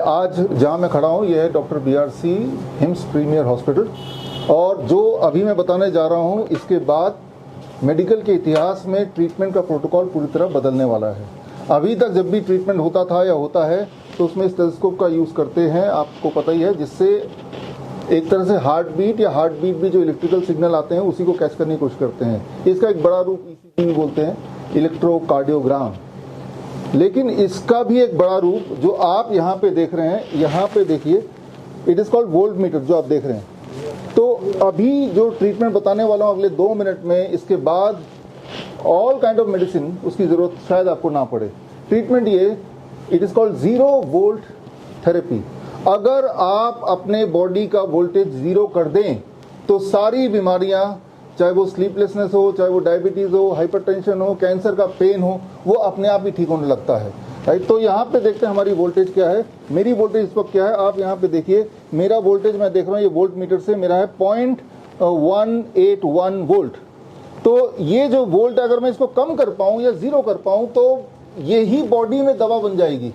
आज जहां मैं खड़ा हूं यह है doctor BRC HIMS premier hospital, और जो अभी मैं बताने जा रहा हूं इसके बाद मेडिकल के इतिहास में ट्रीटमेंट का प्रोटोकॉल पूरी तरह बदलने वाला है। अभी तक जब भी ट्रीटमेंट होता था या होता है तो उसमें स्टेथोस्कोप का यूज़ करते हैं, आपको पता ही है, जिससे एक तरह से हार्ट बीट भी जो इलेक्ट्रिकल सिग्नल आते हैं उसी को कैच करने की कोशिश करते हैं। इसका एक बड़ा रूप ECG बोलते हैं, इलेक्ट्रोकार्डियोग्राम। लेकिन इसका भी एक बड़ा रूप जो आप यहाँ पे देख रहे हैं, यहाँ पे देखिए, it is called volt meter जो आप देख रहे हैं। तो अभी जो ट्रीटमेंट बताने वाला हूँ अगले 2 मिनट में, इसके बाद ऑल काइंड ऑफ मेडिसिन उसकी ज़रूरत शायद आपको ना पड़े। ट्रीटमेंट ये, it is called 0 volt therapy. अगर आप अपने बॉडी का वोल्टेज 0 कर दें तो सारी बीमारियां, चाहे वो स्लीपलेसनेस हो, चाहे वो डायबिटीज़ हो, हाइपरटेंशन हो, कैंसर का पेन हो, वो अपने आप ही ठीक होने लगता है, राइट। तो यहाँ पे देखते हैं हमारी वोल्टेज क्या है। मेरी वोल्टेज इस वक्त क्या है, आप यहाँ पे देखिए, मेरा वोल्टेज मैं देख रहा हूँ ये वोल्ट मीटर से मेरा है 0.181 वोल्ट। तो ये जो वोल्ट अगर मैं इसको कम कर पाऊँ या 0 कर पाऊँ तो यही बॉडी में दवा बन जाएगी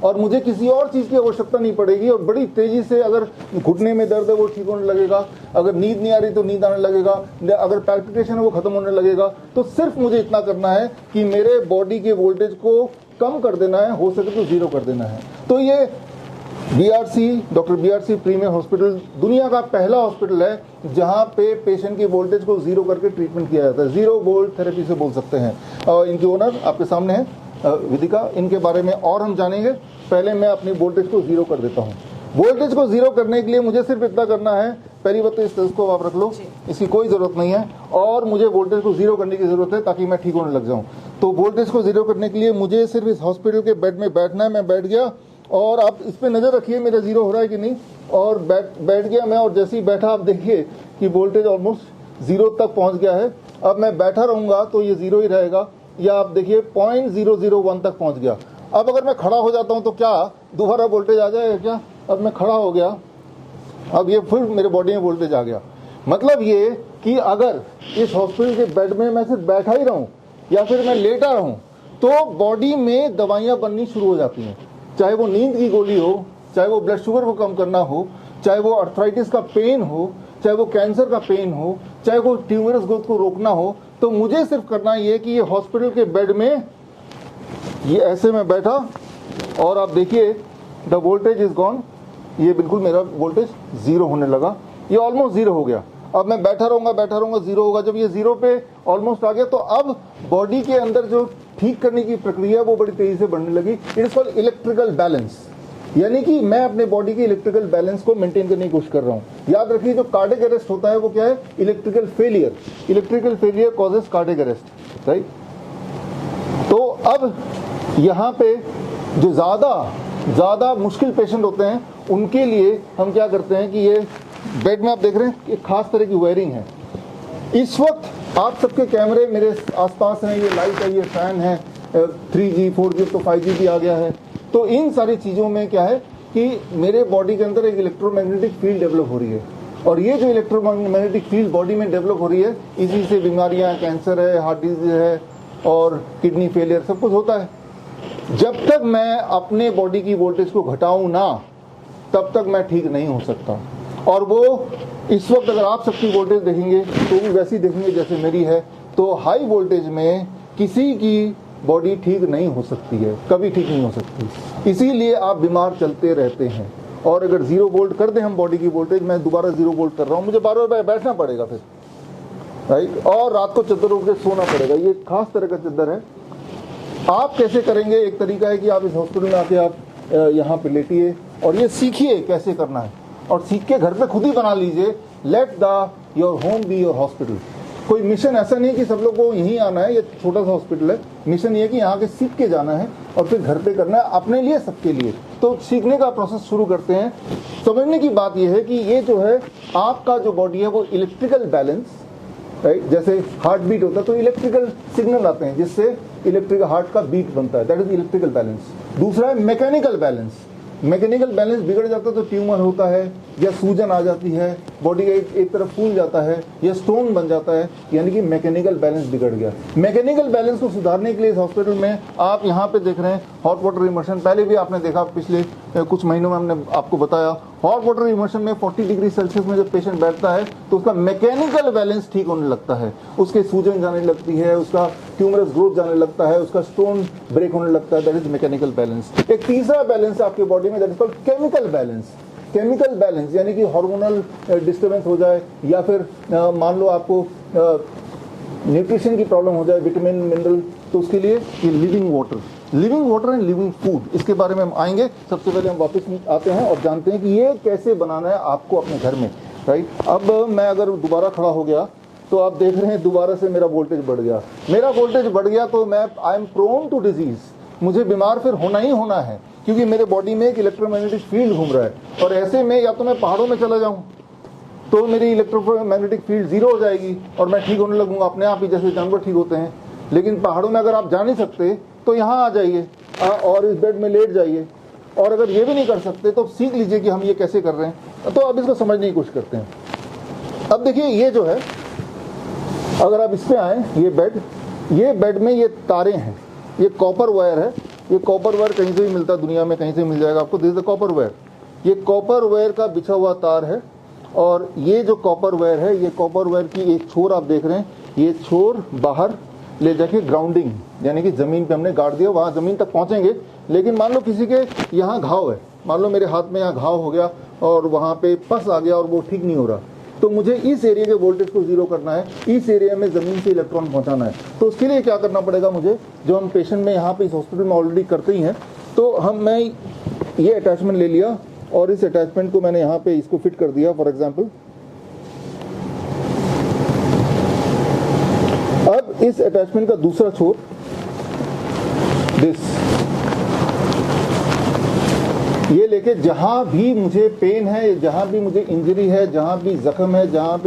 और मुझे किसी और चीज़ की आवश्यकता नहीं पड़ेगी। और बड़ी तेज़ी से, अगर घुटने में दर्द है वो ठीक होने लगेगा, अगर नींद नहीं आ रही तो नींद आने लगेगा, अगर पैल्पिटेशन है वो खत्म होने लगेगा। तो सिर्फ मुझे इतना करना है कि मेरे बॉडी के वोल्टेज को कम कर देना है, हो सके तो 0 कर देना है। तो ये डॉक्टर BRC प्रीमियर हॉस्पिटल दुनिया का पहला हॉस्पिटल है जहां पे पेशेंट की वोल्टेज को 0 करके ट्रीटमेंट किया जाता है। 0 वोल्ट थेरेपी से बोल सकते हैं। और इनकी ओनर आपके सामने है, विदिका। इनके बारे में और हम जानेंगे। पहले मैं अपनी वोल्टेज को 0 कर देता हूँ। वोल्टेज को 0 करने के लिए मुझे सिर्फ इतना करना है, पहली बात तो इस स्टेथोस्कोप आप रख लो, इसकी कोई ज़रूरत नहीं है, और मुझे वोल्टेज को 0 करने की ज़रूरत है ताकि मैं ठीक होने लग जाऊँ। तो वोल्टेज को 0 करने के लिए मुझे सिर्फ इस हॉस्पिटल के बेड में बैठना है। मैं बैठ गया और आप इस पर नज़र रखिए मेरा 0 हो रहा है कि नहीं, और बैठ गया मैं, और जैसे ही बैठा आप देखिए कि वोल्टेज ऑलमोस्ट 0 तक पहुँच गया है। अब मैं बैठा रहूँगा तो ये 0 ही रहेगा, या आप देखिए 0.001 तक पहुँच गया। अब अगर मैं खड़ा हो जाता हूं तो क्या दोबारा वोल्टेज आ जाएगा क्या? अब मैं खड़ा हो गया, अब ये फिर मेरे बॉडी में वोल्टेज आ गया। मतलब ये कि अगर इस हॉस्पिटल के बेड में मैं सिर्फ बैठा ही रहूं या फिर मैं लेटा रहूं तो बॉडी में दवाइयां बननी शुरू हो जाती हैं। चाहे वो नींद की गोली हो, चाहे वो ब्लड शुगर को कम करना हो, चाहे वो अर्थराइटिस का पेन हो, चाहे वो कैंसर का पेन हो, चाहे वो ट्यूमरस ग्रोथ को रोकना हो। तो मुझे सिर्फ करना ये कि ये हॉस्पिटल के बेड में ये ऐसे में बैठा और आप देखिए द वोल्टेज इज गॉन। ये बिल्कुल मेरा वोल्टेज 0 होने लगा, ये ऑलमोस्ट 0 हो गया। अब मैं बैठा रहूंगा 0 होगा। जब ये 0 पे ऑलमोस्ट आ गया तो अब बॉडी के अंदर जो ठीक करने की प्रक्रिया वो बड़ी तेजी से बढ़ने लगी। It is called electrical balance, यानी कि मैं अपने बॉडी के इलेक्ट्रिकल बैलेंस को मेंटेन करने की कोशिश कर रहा हूँ। याद रखिए जो कार्डियक अरेस्ट होता है वो क्या है? Electrical failure. Electrical failure causes cardiac arrest, right. तो अब यहाँ पे जो ज़्यादा मुश्किल पेशेंट होते हैं उनके लिए हम क्या करते हैं कि ये बेड में आप देख रहे हैं एक खास तरह की वायरिंग है। इस वक्त आप सबके कैमरे मेरे आसपास हैं, ये लाइट है, ये फैन है, 3G 4G तो 5G भी आ गया है। तो इन सारी चीज़ों में क्या है कि मेरे बॉडी के अंदर एक इलेक्ट्रोमैग्नेटिक फील्ड डेवलप हो रही है, और ये जो इलेक्ट्रोमैग्नेटिक फील्ड बॉडी में डेवलप हो रही है, इसी से बीमारियां, कैंसर है, हार्ट डिजीज है और किडनी फेलियर सब कुछ होता है। जब तक मैं अपने बॉडी की वोल्टेज को घटाऊं ना, तब तक मैं ठीक नहीं हो सकता। और वो इस वक्त अगर आप सबकी वोल्टेज देखेंगे तो भी वैसी देखेंगे जैसे मेरी है। तो हाई वोल्टेज में किसी की बॉडी ठीक नहीं हो सकती है, कभी ठीक नहीं हो सकती। इसीलिए आप बीमार चलते रहते हैं। और अगर 0 वोल्ट कर दें हम बॉडी की वोल्टेज, मैं दोबारा 0 वोल्ट कर रहा हूँ, मुझे बार-बार बैठना पड़ेगा फिर, राइट। और रात को चद्दर ओढ़ के सोना पड़ेगा। ये खास तरह का चद्दर है। आप कैसे करेंगे? एक तरीका है कि आप इस हॉस्पिटल में आके आप यहाँ पे लेटिए और ये सीखिए कैसे करना है, और सीख के घर पे खुद ही बना लीजिए। Let the your home be your hospital. कोई मिशन ऐसा नहीं है कि सब लोग को यहीं आना है, ये छोटा सा हॉस्पिटल है। मिशन ये कि यहाँ के सीख के जाना है और फिर घर पे करना है, अपने लिए, सबके लिए। तो सीखने का प्रोसेस शुरू करते हैं। समझने की बात यह है कि ये जो है आपका जो बॉडी है वो इलेक्ट्रिकल बैलेंस, राइट। जैसे हार्ट बीट होता है तो इलेक्ट्रिकल सिग्नल आते हैं जिससे इलेक्ट्रिकल हार्ट का बीट बनता है, दैट इज इलेक्ट्रिकल बैलेंस। दूसरा है मैकेनिकल बैलेंस। मैकेनिकल बैलेंस बिगड़ जाता है तो ट्यूमर होता है या सूजन आ जाती है, बॉडी एक तरफ फूल जाता है या स्टोन बन जाता है, यानी कि मैकेनिकल बैलेंस बिगड़ गया। मैकेनिकल बैलेंस को सुधारने के लिए इस हॉस्पिटल में आप यहाँ पे देख रहे हैं हॉट वाटर इमर्शन। पहले भी आपने देखा, पिछले कुछ महीनों में हमने आपको बताया, हॉट वाटर इमर्शन में 40 डिग्री सेल्सियस में जब पेशेंट बैठता है तो उसका मैकेनिकल बैलेंस ठीक होने लगता है, उसके सूजन जाने लगती है, उसका ट्यूमरस ग्रोथ जाने लगता है, उसका स्टोन ब्रेक होने लगता है। That is mechanical balance. एक तीसरा बैलेंस आपके बॉडी में, that is called chemical balance. Chemical balance यानी कि हार्मोनल डिस्टर्बेंस हो जाए या फिर मान लो आपको न्यूट्रिशन की प्रॉब्लम हो जाए, विटामिन मिनरल, तो उसके लिए ये living water and living food, इसके बारे में हम आएंगे। सबसे पहले हम वापस आते हैं और जानते हैं कि ये कैसे बनाना है आपको अपने घर में, राइट। अब मैं अगर दोबारा खड़ा हो गया तो आप देख रहे हैं दोबारा से मेरा वोल्टेज बढ़ गया, तो मैं I am prone to disease, मुझे बीमार फिर होना ही होना है, क्योंकि मेरे बॉडी में एक इलेक्ट्रोमैग्नेटिक फील्ड घूम रहा है। और ऐसे में या तो मैं पहाड़ों में चला जाऊं तो मेरी इलेक्ट्रोमैग्नेटिक फील्ड जीरो हो जाएगी और मैं ठीक होने लगूंगा अपने आप ही, जैसे जानवर ठीक होते हैं। लेकिन पहाड़ों में अगर आप जा नहीं सकते तो यहाँ आ जाइए और इस बेड में लेट जाइए, और अगर ये भी नहीं कर सकते तो सीख लीजिए कि हम ये कैसे कर रहे हैं। तो अब इसको समझने की कोशिश करते हैं। अब देखिए ये जो है, अगर आप इस पे आए, ये बेड में ये तारें हैं, ये कॉपर वायर है। ये कॉपर वायर कहीं से भी मिलता है दुनिया में, कहीं से मिल जाएगा आपको। This is the copper wire. ये कॉपर वायर का बिछा हुआ तार है, और ये जो कॉपर वायर है, ये कॉपर वायर की एक छोर आप देख रहे हैं, ये छोर बाहर ले जाके ग्राउंडिंग यानी कि जमीन पे हमने गाड़ दिया, वहां जमीन तक पहुंचेंगे। लेकिन मान लो किसी के यहाँ घाव है, मान लो मेरे हाथ में यहाँ घाव हो गया और वहां पे पस आ गया और वो ठीक नहीं हो रहा, तो मुझे इस एरिया के वोल्टेज को जीरो करना है, इस एरिया में जमीन से इलेक्ट्रॉन पहुंचाना है। तो उसके लिए क्या करना पड़ेगा मुझे, जो हम पेशेंट में यहाँ पे इस हॉस्पिटल में ऑलरेडी करते ही हैं, तो मैं ये अटैचमेंट ले लिया और इस अटैचमेंट को मैंने यहाँ पे इसको फिट कर दिया। फॉर एग्जाम्पल, अब इस अटैचमेंट का दूसरा छोर, ये लेके जहां भी मुझे पेन है, जहां भी मुझे इंजरी है, जहां भी जख्म है, जहां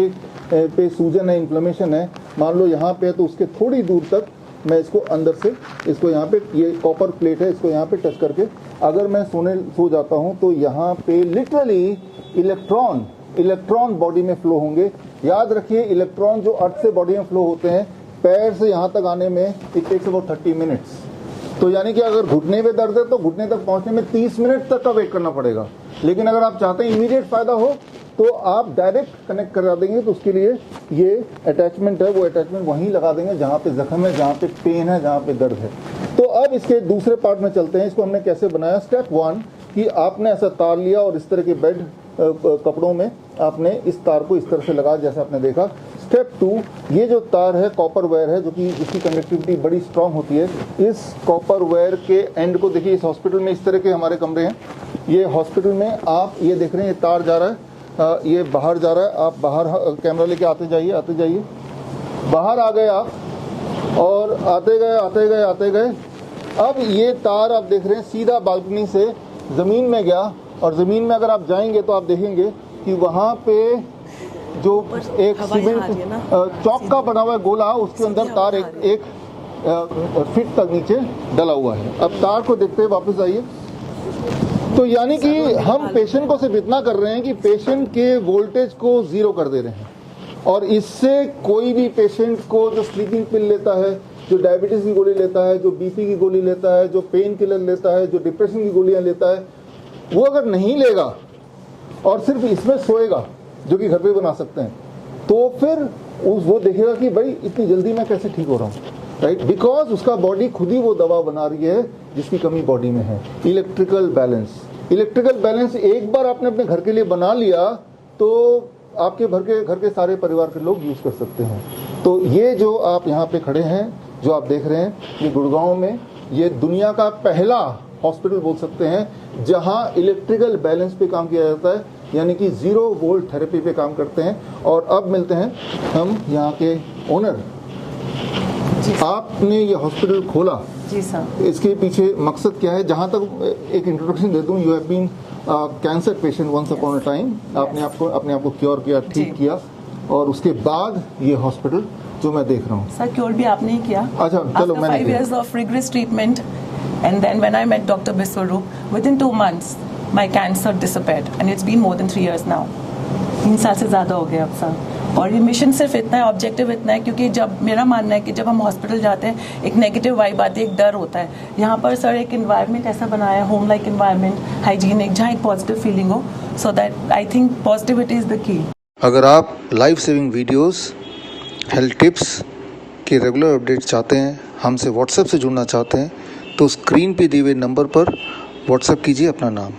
पे सूजन है, इन्फ्लेमेशन है, मान लो यहाँ पे है, तो उसके थोड़ी दूर तक मैं इसको अंदर से, इसको यहाँ पे, ये कॉपर प्लेट है, इसको यहाँ पे टच करके अगर मैं सो जाता हूँ तो यहाँ पे लिटरली इलेक्ट्रॉन बॉडी में फ्लो होंगे। याद रखिए, इलेक्ट्रॉन जो अर्थ से बॉडी में फ्लो होते हैं, पैर से यहाँ तक आने में इट टेक्स अबाउट 30 मिनट्स। तो यानी कि अगर घुटने में दर्द है तो घुटने तक पहुंचने में 30 मिनट तक का वेट करना पड़ेगा। लेकिन अगर आप चाहते हैं इमीडिएट फायदा हो तो आप डायरेक्ट कनेक्ट करा देंगे। तो उसके लिए ये अटैचमेंट है, वो अटैचमेंट वहीं लगा देंगे जहां पे जख्म है, जहां पे पेन है, जहां पे दर्द है। तो अब इसके दूसरे पार्ट में चलते हैं। इसको हमने कैसे बनाया। स्टेप 1 कि आपने ऐसा तार लिया और इस तरह के बेड कपड़ों में आपने इस तार को इस तरह से लगा, जैसा आपने देखा। स्टेप 2, ये जो तार है कॉपर वायर है, जो कि जिसकी कंडक्टिविटी बड़ी स्ट्रांग होती है, इस कॉपर वायर के एंड को देखिए। इस हॉस्पिटल में इस तरह के हमारे कमरे हैं। ये हॉस्पिटल में आप ये देख रहे हैं, ये तार जा रहा है, ये बाहर जा रहा है। आप बाहर कैमरा लेके आते जाइए। बाहर आ गए आप, और आते गए। अब ये तार आप देख रहे हैं सीधा बालकनी से ज़मीन में गया, और ज़मीन में अगर आप जाएंगे तो आप देखेंगे कि वहाँ पे जो एक सीमेंट चौक का बना हुआ है गोला, उसके अंदर तार एक फीट तक नीचे डला हुआ है। अब तार को देखते हैं, वापस आइए। तो यानी कि हम पेशेंट को सिर्फ इतना कर रहे हैं कि पेशेंट के वोल्टेज को जीरो कर दे रहे हैं, और इससे कोई भी पेशेंट को जो स्लीपिंग पिल लेता है, जो डायबिटीज की गोली लेता है, जो बीपी की गोली लेता है, जो पेन किलर लेता है, जो डिप्रेशन की गोलियां लेता है, वो अगर नहीं लेगा और सिर्फ इसमें सोएगा, जो कि घर पे बना सकते हैं, तो फिर वो देखेगा कि भाई इतनी जल्दी मैं कैसे ठीक हो रहा हूँ, राइट। बिकॉज उसका बॉडी खुद ही वो दवा बना रही है जिसकी कमी बॉडी में है। इलेक्ट्रिकल बैलेंस एक बार आपने अपने घर के लिए बना लिया तो आपके घर के सारे परिवार के लोग यूज कर सकते हैं। तो ये जो आप यहाँ पे खड़े हैं, जो आप देख रहे हैं, ये गुड़गांव में ये दुनिया का पहला हॉस्पिटल बोल सकते हैं जहां इलेक्ट्रिकल बैलेंस पे काम किया जाता है, यानी कि 0 वोल्ट थेरेपी पे काम करते हैं। और अब मिलते हैं हम यहाँ के ओनर। आपने ये हॉस्पिटल खोला जी सर, इसके पीछे मकसद क्या है? जहां तक एक इंट्रोडक्शन दे दूं, you have been cancer patient once upon a time. आपने अपने आप को क्योर किया, ठीक किया, और उसके बाद ये हॉस्पिटल जो मैं देख रहा हूँ। सर क्योर भी आपने ही किया। अच्छा चलो, मैंने 5 years of rigorous treatment and then when I met Dr. Biswarup, within 2 months my cancer disappeared and it's been more than 3 years now. 3 साल से ज़्यादा हो गया अब सर। और ये मिशन सिर्फ इतना है, ऑब्जेक्टिव इतना है, क्योंकि जब मेरा मानना है कि जब हम हॉस्पिटल जाते हैं एक नेगेटिव वाइब आती है, एक डर होता है। यहाँ पर सर एक इन्वायरमेंट ऐसा बनाया है, होम लाइक इन्वायरमेंट, हाइजीनिक, जहाँ एक पॉजिटिव फीलिंग हो, so that I think positivity is the key. अगर आप life saving videos, health tips के रेगुलर अपडेट चाहते हैं, हमसे व्हाट्सएप से जुड़ना चाहते हैं, तो स्क्रीन पे दिए हुए नंबर पर व्हाट्सएप कीजिए अपना नाम।